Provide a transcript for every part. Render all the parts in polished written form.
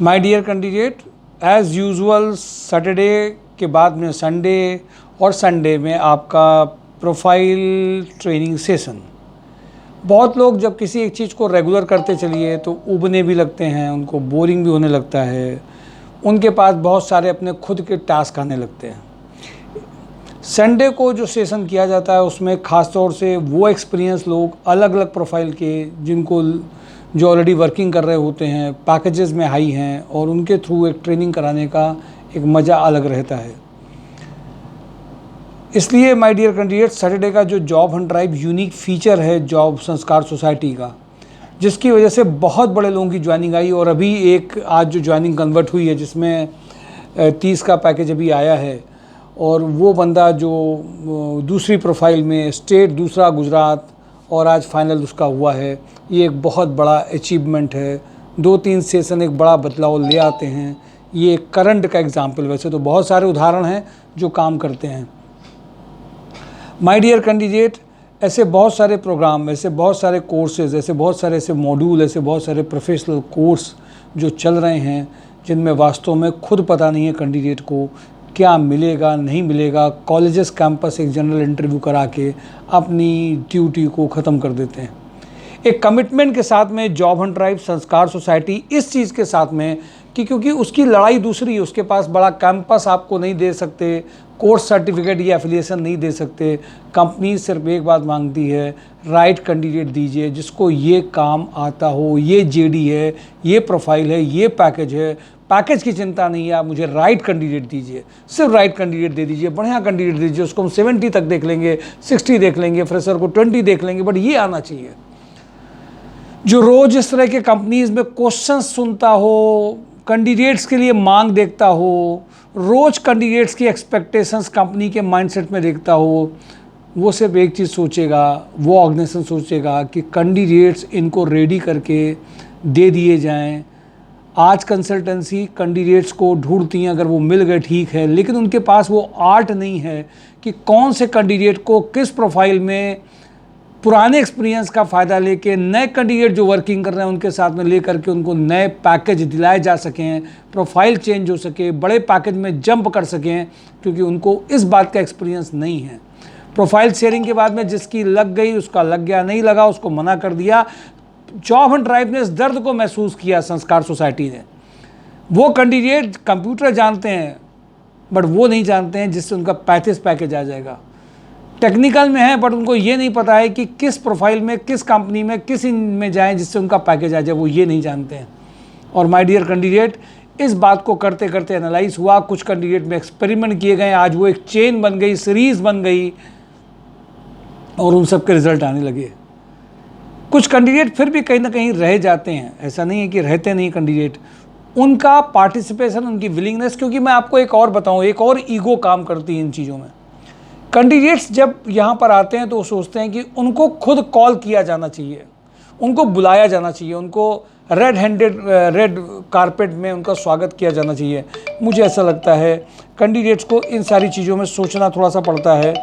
My dear candidate, as usual Saturday के बाद में संडे और संडे में आपका प्रोफाइल ट्रेनिंग सेशन। बहुत लोग जब किसी एक चीज़ को रेगुलर करते चलिए तो उबने भी लगते हैं, उनको बोरिंग भी होने लगता है, उनके पास बहुत सारे अपने खुद के टास्क आने लगते हैं। संडे को जो सेशन किया जाता है उसमें ख़ास तौर से वो एक्सपीरियंस लोग अलग अलग प्रोफाइल के जिनको जो ऑलरेडी वर्किंग कर रहे होते हैं, पैकेजेस में हाई हैं, और उनके थ्रू एक ट्रेनिंग कराने का एक मज़ा अलग रहता है। इसलिए माय डियर कैंडिडेट, सैटरडे का जो job Hunt drive unique feature है जॉब संस्कार सोसाइटी का, जिसकी वजह से बहुत बड़े लोगों की ज्वाइनिंग आई, और अभी एक आज जो ज्वाइनिंग कन्वर्ट हुई है जिसमें 30 का पैकेज अभी आया है, और वो बंदा जो दूसरी प्रोफाइल में स्टेट दूसरा गुजरात, और आज फाइनल उसका हुआ है। ये एक बहुत बड़ा अचीवमेंट है। 2-3 सेशन एक बड़ा बदलाव ले आते हैं। ये करंट का एग्जाम्पल, वैसे तो बहुत सारे उदाहरण हैं जो काम करते हैं। माय डियर कैंडिडेट, ऐसे बहुत सारे प्रोग्राम, ऐसे बहुत सारे कोर्सेज, ऐसे बहुत सारे ऐसे मॉड्यूल, ऐसे बहुत सारे प्रोफेशनल कोर्स जो चल रहे हैं जिनमें वास्तव में खुद पता नहीं है कैंडिडेट को क्या मिलेगा नहीं मिलेगा। कॉलेजेस कैंपस एक जनरल इंटरव्यू करा के अपनी ड्यूटी को ख़त्म कर देते हैं। एक कमिटमेंट के साथ में जॉब हंट ड्राइव संस्कार सोसाइटी इस चीज़ के साथ में कि क्योंकि उसकी लड़ाई दूसरी है, उसके पास बड़ा कैंपस आपको नहीं दे सकते, कोर्स सर्टिफिकेट या एफिलिएशन नहीं दे सकते। कंपनी सिर्फ एक बात मांगती है, राइट कैंडिडेट दीजिए जिसको ये काम आता हो, ये जेडी है, ये प्रोफाइल है, ये पैकेज है। पैकेज की चिंता नहीं है, आप मुझे राइट कैंडिडेट दीजिए, सिर्फ राइट कैंडिडेट दे दीजिए, बढ़िया कैंडिडेट दीजिए। उसको हम 70 तक देख लेंगे, 60 देख लेंगे, फ्रेशर को 20 देख लेंगे, बट ये आना चाहिए जो रोज़ इस तरह के कंपनीज़ में क्वेश्चन सुनता हो, कैंडिडेट्स के लिए मांग देखता हो, रोज़ कैंडिडेट्स की एक्सपेक्टेशंस कंपनी के माइंडसेट में देखता हो। वो सिर्फ एक चीज़ सोचेगा, वो ऑर्गेनाइजेशन सोचेगा कि कैंडिडेट्स इनको रेडी करके दे दिए जाएं। आज कंसल्टेंसी कैंडिडेट्स को ढूंढती हैं, अगर वो मिल गए ठीक है, लेकिन उनके पास वो आर्ट नहीं है कि कौन से कैंडिडेट को किस प्रोफाइल में पुराने एक्सपीरियंस का फ़ायदा लेके नए कैंडिडेट जो वर्किंग कर रहे हैं उनके साथ में लेकर के उनको नए पैकेज दिलाए जा सकें, प्रोफाइल चेंज हो सके, बड़े पैकेज में जंप कर सकें, क्योंकि उनको इस बात का एक्सपीरियंस नहीं है। प्रोफाइल शेयरिंग के बाद में जिसकी लग गई उसका लग गया, नहीं लगा उसको मना कर दिया। जॉब हंट ड्राइव ने इस दर्द को महसूस किया संस्कार सोसाइटी ने। वो कैंडिडेट कंप्यूटर जानते हैं बट वो नहीं जानते हैं जिससे उनका 35 पैकेज आ जाएगा। टेक्निकल में है बट उनको ये नहीं पता है कि किस प्रोफाइल में, किस कंपनी में, किस में जाएं जिससे उनका पैकेज आ जाए, वो ये नहीं जानते हैं। और माय डियर कैंडिडेट, इस बात को करते करते एनालाइज हुआ, कुछ कैंडिडेट में एक्सपेरिमेंट किए गए, आज वो एक चेन बन गई, सीरीज़ बन गई, और उन सब के रिजल्ट आने लगे। कुछ कैंडिडेट फिर भी कहीं ना कहीं रह जाते हैं, ऐसा नहीं है कि रहते नहीं कैंडिडेट। उनका पार्टिसिपेशन, उनकी विलिंगनेस, क्योंकि मैं आपको एक और बताऊं, एक और ईगो काम करती है इन चीज़ों में। कैंडिडेट्स जब यहाँ पर आते हैं तो वो सोचते हैं कि उनको खुद कॉल किया जाना चाहिए, उनको बुलाया जाना चाहिए, उनको रेड कारपेट में उनका स्वागत किया जाना चाहिए। मुझे ऐसा लगता है कैंडिडेट्स को इन सारी चीज़ों में सोचना थोड़ा सा पड़ता है।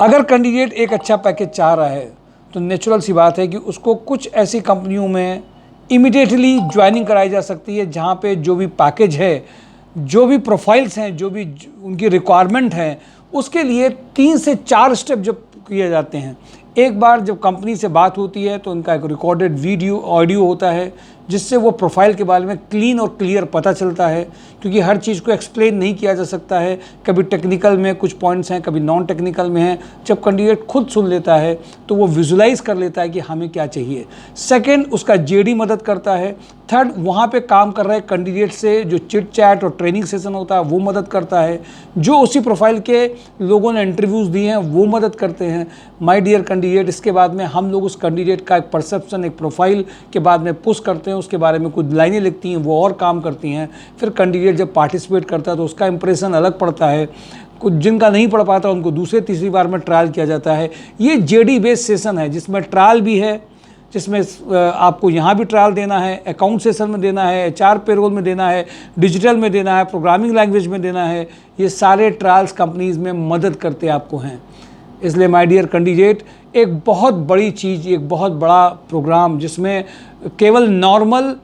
अगर कैंडिडेट एक अच्छा पैकेज चाह रहा है तो नेचुरल सी बात है कि उसको कुछ ऐसी कंपनियों में इमीडिएटली ज्वाइनिंग कराई जा सकती है जहाँ पे जो भी पैकेज है, जो भी प्रोफाइल्स हैं, जो भी उनकी रिक्वायरमेंट है, उसके लिए 3 से 4 स्टेप जब किए जाते हैं। एक बार जब कंपनी से बात होती है तो उनका एक रिकॉर्डेड वीडियो ऑडियो होता है जिससे वो प्रोफाइल के बारे में क्लीन और क्लियर पता चलता है, क्योंकि हर चीज़ को एक्सप्लेन नहीं किया जा सकता है। कभी टेक्निकल में कुछ पॉइंट्स हैं, कभी नॉन टेक्निकल में हैं। जब कैंडिडेट खुद सुन लेता है तो वो विजुलाइज कर लेता है कि हमें क्या चाहिए। सेकंड, उसका जेडी मदद करता है। थर्ड, वहाँ पे काम कर रहे कैंडिडेट से जो चिट चैट और ट्रेनिंग सेशन होता है वो मदद करता है। जो उसी प्रोफाइल के लोगों ने इंटरव्यूज़ दिए हैं वो मदद करते हैं। माय डियर कैंडिडेट, इसके बाद में हम लोग उस कैंडिडेट का एक परसेप्शन, एक प्रोफाइल के बाद में पुश करते हैं, उसके बारे में कुछ लाइनें लिखती हैं, वो और काम करती हैं। फिर कैंडिडेट जब पार्टिसिपेट करता है तो उसका इंप्रेशन अलग पड़ता है। कुछ जिनका नहीं पढ़ पाता उनको दूसरे तीसरी बार में ट्रायल किया जाता है। ये जेडी बेस्ड सेशन है जिसमें ट्रायल भी है, जिसमें आपको यहाँ भी ट्रायल देना है, अकाउंट सेशन में देना है, एचआर पेरोल में देना है, डिजिटल में देना है, प्रोग्रामिंग लैंग्वेज में देना है। ये सारे ट्रायल्स कंपनीज़ में मदद करते आपको हैं। इसलिए माय डियर कैंडिडेट, एक बहुत बड़ी चीज़, एक बहुत बड़ा प्रोग्राम जिसमें केवल नॉर्मल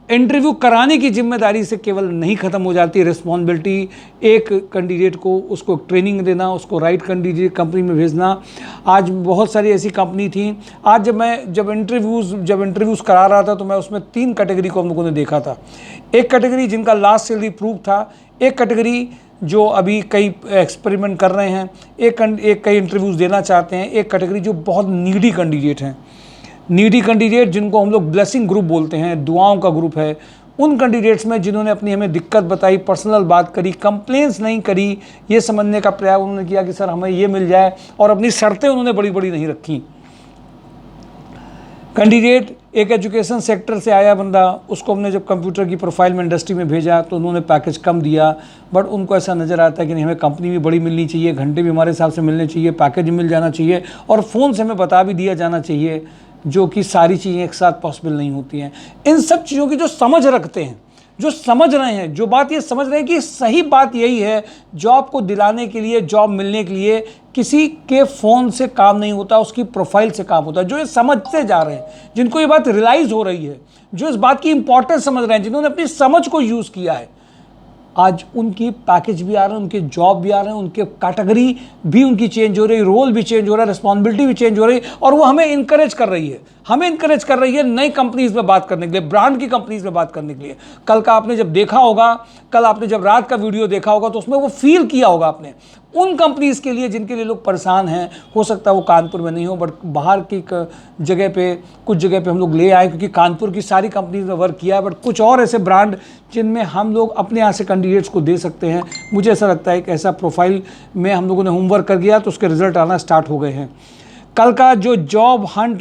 इंटरव्यू कराने की जिम्मेदारी से केवल नहीं ख़त्म हो जाती, रिस्पॉन्सिबिलिटी एक कैंडिडेट को, उसको ट्रेनिंग देना, उसको राइट कैंडिडेट कंपनी में भेजना। आज बहुत सारी ऐसी कंपनी थी, आज जब इंटरव्यूज़ करा रहा था तो मैं उसमें 3 कैटेगरी को हम लोगों ने देखा था। एक कैटेगरी जिनका लास्ट सैलरी प्रूफ था, एक कैटेगरी जो अभी कई एक्सपेरिमेंट कर रहे हैं, एक कई इंटरव्यूज़ देना चाहते हैं, एक कैटेगरी जो बहुत नीडी कैंडिडेट हैं। नीडी कैंडिडेट जिनको हम लोग ब्लेसिंग ग्रुप बोलते हैं, दुआओं का ग्रुप है, उन कैंडिडेट्स में जिन्होंने अपनी हमें दिक्कत बताई, पर्सनल बात करी, कंप्लेंट्स नहीं करी, ये समझने का प्रयास उन्होंने किया कि सर हमें ये मिल जाए, और अपनी शर्तें उन्होंने बड़ी बड़ी नहीं रखी। कैंडिडेट एक एजुकेशन सेक्टर से आया बंदा, उसको हमने जब कंप्यूटर की प्रोफाइल में इंडस्ट्री में भेजा तो उन्होंने पैकेज कम दिया, बट उनको ऐसा नज़र आता है कि नहीं, हमें कंपनी भी बड़ी मिलनी चाहिए, घंटे भी हमारे हिसाब से मिलने चाहिए, पैकेज मिल जाना चाहिए, और फ़ोन से हमें बता भी दिया जाना चाहिए, जो कि सारी चीज़ें एक साथ पॉसिबल नहीं होती हैं। इन सब चीज़ों की जो समझ रखते हैं, जो समझ रहे हैं, जो बात ये समझ रहे हैं कि सही बात यही है, जॉब को दिलाने के लिए, जॉब मिलने के लिए किसी के फ़ोन से काम नहीं होता, उसकी प्रोफाइल से काम होता है। जो ये समझते जा रहे हैं, जिनको ये बात रियलाइज़ हो रही है, जो इस बात की इंपॉर्टेंस समझ रहे हैं, जिन्होंने अपनी समझ को यूज़ किया है, आज उनकी पैकेज भी आ रहे हैं, उनके जॉब भी आ रहे हैं, उनके कैटेगरी भी उनकी चेंज हो रही है, रोल भी चेंज हो रहा है, रिस्पॉन्सिबिलिटी भी चेंज हो रही है, और वो हमें इंकरेज कर रही है, नई कंपनीज में बात करने के लिए, ब्रांड की कंपनीज में बात करने के लिए। कल का आपने जब देखा होगा, कल आपने जब रात का वीडियो देखा होगा, तो उसमें वो फील किया होगा आपने उन कंपनीज के लिए जिनके लिए लोग परेशान हैं। हो सकता है वो कानपुर में नहीं हो, बट बाहर की जगह पे, कुछ जगह पे हम लोग ले आए, क्योंकि कानपुर की सारी कंपनीज में वर्क किया है, बट कुछ और ऐसे ब्रांड जिनमें हम लोग अपने यहाँ से कैंडिडेट्स को दे सकते हैं। मुझे ऐसा लगता है कि ऐसा प्रोफाइल में हम लोगों ने होमवर्क कर दिया तो उसके रिजल्ट आना स्टार्ट हो गए हैं। कल का जो job Hunt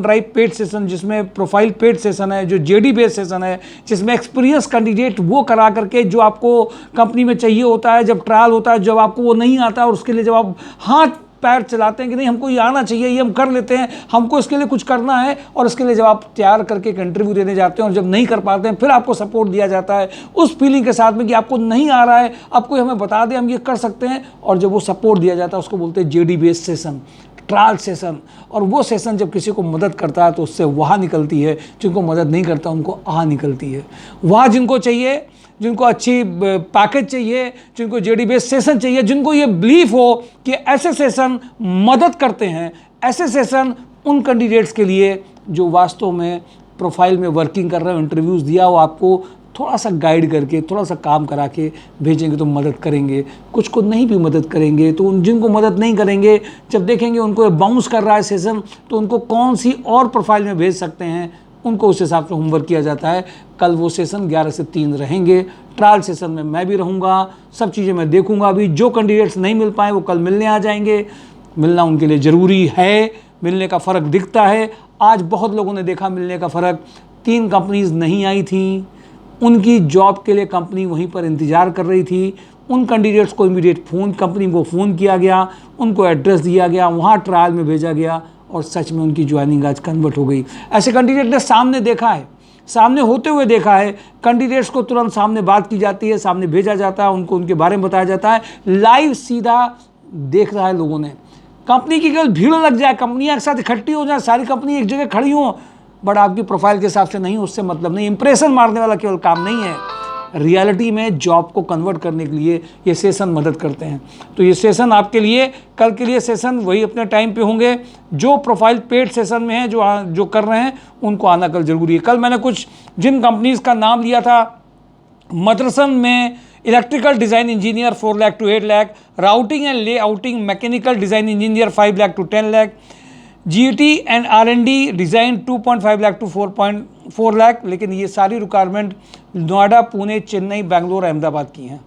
drive paid session, जिसमें प्रोफाइल पेड सेशन है, जो जेडी बेस्ड सेशन है, जिसमें एक्सपीरियंस कैंडिडेट वो करा करके जो आपको कंपनी में चाहिए होता है, जब ट्रायल होता है, जब आपको वो नहीं आता और उसके लिए जब आप हाथ पैर चलाते हैं कि नहीं हमको ये आना चाहिए, ये हम कर लेते हैं, हमको इसके लिए कुछ करना है, और इसके लिए जब आप तैयार करके एक इंटरव्यू देने जाते हैं और जब नहीं कर पाते हैं, फिर आपको सपोर्ट दिया जाता है उस फीलिंग के साथ में कि आपको नहीं आ रहा है, आपको हमें बता दें, हम ये कर सकते हैं, और जब वो सपोर्ट दिया जाता है उसको बोलते हैं JD based session, trial session. और वो सेशन जब किसी को मदद करता है तो उससे वहाँ निकलती है, जिनको मदद नहीं करता उनको आ निकलती है। वहाँ जिनको चाहिए, जिनको अच्छी पैकेज चाहिए, जिनको जेडी बेस्ड सेशन चाहिए, जिनको ये बिलीफ हो कि ऐसे सेशन मदद करते हैं, ऐसे सेशन उन कैंडिडेट्स के लिए जो वास्तव में प्रोफाइल में वर्किंग कर रहे हो, इंटरव्यूज़ दिया, वो आपको थोड़ा सा गाइड करके, थोड़ा सा काम करा के भेजेंगे तो मदद करेंगे। कुछ को नहीं भी मदद करेंगे तो उन जिनको मदद नहीं करेंगे, जब देखेंगे उनको बाउंस कर रहा है सेशन, तो उनको कौन सी और प्रोफाइल में भेज सकते हैं, उनको उस हिसाब से होमवर्क किया जाता है। कल वो सेशन 11 से 3 रहेंगे। ट्रायल सेशन में मैं भी रहूँगा, सब चीज़ें मैं देखूँगा। अभी जो कैंडिडेट्स नहीं मिल पाए वो कल मिलने आ जाएंगे। मिलना उनके लिए ज़रूरी है, मिलने का फ़र्क दिखता है। आज बहुत लोगों ने देखा मिलने का फ़र्क। 3 कंपनीज़ नहीं आई थी, उनकी जॉब के लिए कंपनी वहीं पर इंतज़ार कर रही थी। उन कैंडिडेट्स को इमीडिएट कंपनी को फ़ोन किया गया, उनको एड्रेस दिया गया, वहाँ ट्रायल में भेजा गया, और सच में उनकी ज्वाइनिंग आज कन्वर्ट हो गई। ऐसे कैंडिडेट ने सामने देखा है, सामने होते हुए देखा है। कैंडिडेट्स को तुरंत सामने बात की जाती है, सामने भेजा जाता है, उनको उनके बारे में बताया जाता है। लाइव सीधा देख रहा है लोगों ने। कंपनी की केवल भीड़ लग जाए, कंपनियाँ एक साथ इकट्ठी हो जाए, सारी कंपनी एक जगह खड़ी हों, बट आपकी प्रोफाइल के हिसाब से नहीं, उससे मतलब नहीं। इंप्रेशन मारने वाला केवल काम नहीं है, रियलिटी में जॉब को कन्वर्ट करने के लिए ये सेशन मदद करते हैं। तो ये सेशन आपके लिए, कल के लिए सेशन वही अपने टाइम पे होंगे। जो प्रोफाइल पेड सेशन में है, जो कर रहे हैं, उनको आना कल ज़रूरी है। कल मैंने कुछ जिन कंपनीज़ का नाम लिया था, मदरसन में electrical design engineer 4 lakh to 8 lakh, routing and layouting mechanical design engineer 5 lakh to 10 lakh, GT and R&D design 2.5 lakh to 4.4 lakh. लेकिन ये सारी रिक्वायरमेंट नोएडा, पुणे, चेन्नई, बेंगलोर, अहमदाबाद की हैं।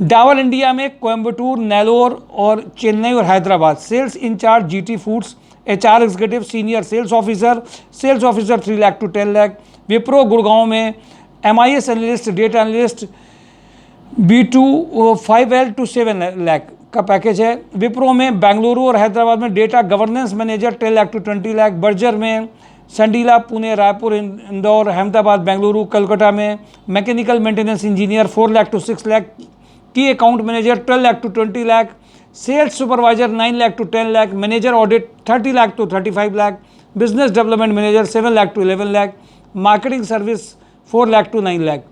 डावर इंडिया में कोयम्बटूर, नेलोर और चेन्नई और Hyderabad. Sales incharge GT foods, HR executive, senior sales officer 3 lakh to 10 lakh. Wipro Gurgaon में MIS analyst, data analyst B2 5L to 7 lakh का पैकेज है। विप्रो में बेंगलुरु और हैदराबाद में data governance manager 10 lakh to 20 lakh. Berger में संडीला, पुणे, रायपुर, इंदौर, अहमदाबाद, बेंगलुरु, कलकत्ता में mechanical maintenance engineer 4 lakh to 6 lakh. की account manager 12 lakh to 20 lakh. Sales supervisor 9 lakh to 10 lakh. Manager audit 30 lakh to 35 lakh. Business development manager 7 lakh to 11 lakh. Marketing service 4 lakh to 9 lakh.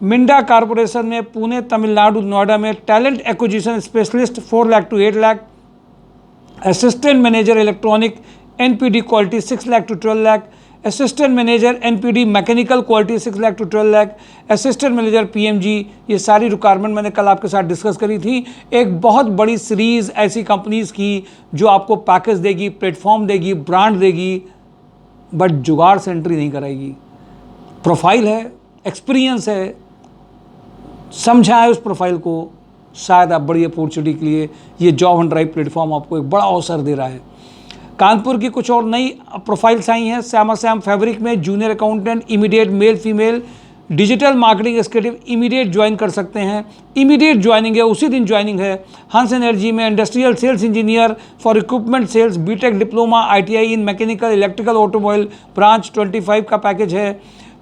Minda corporation में पुणे तमिलनाडु नोएडा में talent acquisition specialist 4 lakh to 8 lakh. Assistant manager electronic NPD quality 6 lakh to 12 lakh. Assistant manager NPD mechanical quality 6 lakh to 12 lakh. Assistant manager PMG, ये सारी requirement मैंने कल आपके साथ discuss करी थी। एक बहुत बड़ी सीरीज़ ऐसी कंपनीज़ की जो आपको पैकेज देगी, प्लेटफॉर्म देगी, ब्रांड देगी, बट जुगाड़ से एंट्री नहीं कराएगी। प्रोफाइल है, एक्सपीरियंस है, समझा है उस प्रोफाइल को, शायद आप बड़ी अपॉर्चुनिटी के लिए ये जॉब एंड ड्राइव प्लेटफॉर्म आपको एक बड़ा अवसर दे रहा है। कानपुर की कुछ और नई प्रोफाइल्स आई हैं। श्यामा श्याम फैब्रिक में junior accountant, immediate male female, digital marketing executive immediate join कर सकते हैं। इमीडिएट ज्वाइनिंग है, उसी दिन ज्वाइनिंग है। हंस एनर्जी में industrial sales engineer for equipment sales, BTech diploma, ITI in mechanical electrical automobile branch 25 का पैकेज है।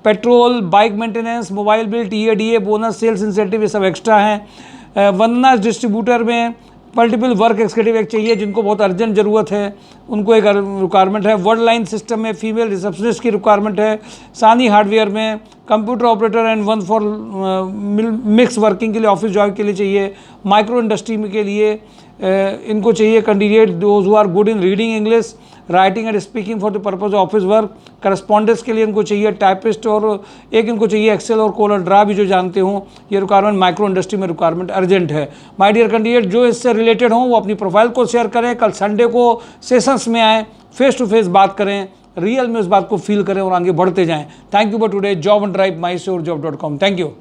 Petrol, bike maintenance, mobile bill, TADA, bonus, sales incentive, ये सब एक्स्ट्रा हैं। वंदना डिस्ट्रीब्यूटर में मल्टीपल वर्क एग्जीक्यूटिव एक चाहिए जिनको बहुत अर्जेंट ज़रूरत है, उनको एक रिक्वायरमेंट है। वर्ल्ड लाइन सिस्टम में फीमेल रिसेप्शनिस्ट की रिक्वायरमेंट है। सानी हार्डवेयर में computer operator and one for mix working के लिए, ऑफिस जॉब के लिए चाहिए। माइक्रो इंडस्ट्री में के लिए इनको चाहिए candidate those who are good in reading English, writing and speaking for the purpose of office work. Correspondence के लिए इनको चाहिए टाइपिस्ट, और एक इनको चाहिए एक्सेल और कोलर ड्रा भी जो जानते हों। ये रिक्वायरमेंट माइक्रो इंडस्ट्री में रिक्वायरमेंट अर्जेंट है। माय डियर कैंडिडेट, जो इससे रिलेटेड हों वो अपनी प्रोफाइल को शेयर करें। कल संडे को सेशंस में आएँ, फेस टू फेस बात करें, रियल में उस बात को फील करें और आगे बढ़ते जाएँ। Thank you for today. Job and drive, MySureJob.com। Thank you.